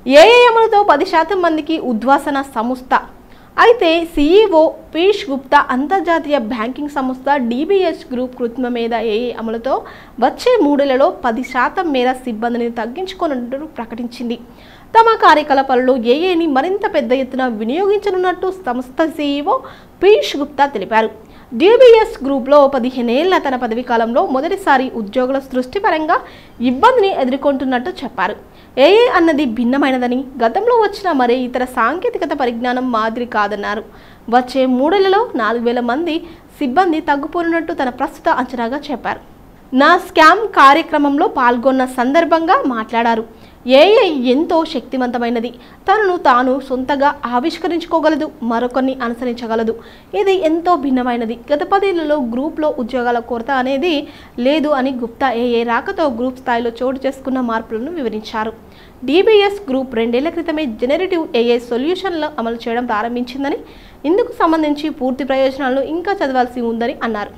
AI అమలుతో 10% మందికి ఉద్వాసన సంస్థ. అయితే సీఈఓ పీయూష్ గుప్తా అంతర్జాతీయ బ్యాంకింగ్ సంస్థ డీబీఎస్ గ్రూప్ కృత్రిమ మేధ ఏఐ అమలుతో వచ్చే 3 ఏళ్లలో 10% మేర సిబ్బందిని తగ్గించుకోనున్నట్టు ప్రకటించింది. తమ కార్యకలాపాలలో ఏఐని మరింత పెద్ద ఎత్తున వినియోగించనున్నట్టు సంస్థ సీఈఓ పీయూష్ గుప్తా తెలిపారు. డీబీఎస్ గ్రూప్లో 15 ఏళ్ల తన పదవీ కాలంలో మొదటిసారి ఉద్యోగుల సృష్టి పరంగా ఇబ్బందిని ఎదుర్కొంటున్నట్టు చెప్పారు. ఏఐ అన్నది భిన్నమైనదని, గతంలో వచ్చిన మరే ఇతర సాంకేతికత పరిజ్ఞానం మాదిరి కాదన్నారు. వచ్చే 3 ఏళ్లలో 4000 మంది సిబ్బంది తగ్గిపోనున్నట్టు తన ప్రస్తుత అంచనాగా చెప్పారు. నా స్కామ్ కార్యక్రమంలో పాల్గొన్న సందర్భంగా మాట్లాడారు. ఏఐ ఎంతో శక్తివంతమైనది. తనను తాను సొంతగా ఆవిష్కరించుకోగలదు, మరొకరిని అనుసరించగలదు. ఇది ఎంతో భిన్నమైనది. గత 10 ఏళ్లలో గ్రూప్లో ఉద్యోగాల కొరత అనేది లేదు అని గుప్తా ఏఐ రాకతో గ్రూప్ స్థాయిలో చోటు చేసుకున్న మార్పులను వివరించారు. డీబీఎస్ గ్రూప్ 2 ఏళ్ల క్రితమే జెనరేటివ్ ఏఐ సొల్యూషన్లను అమలు చేయడం ప్రారంభించిందని, ఇందుకు సంబంధించి పూర్తి ప్రయోజనాలను ఇంకా చదవాల్సి ఉందని అన్నారు.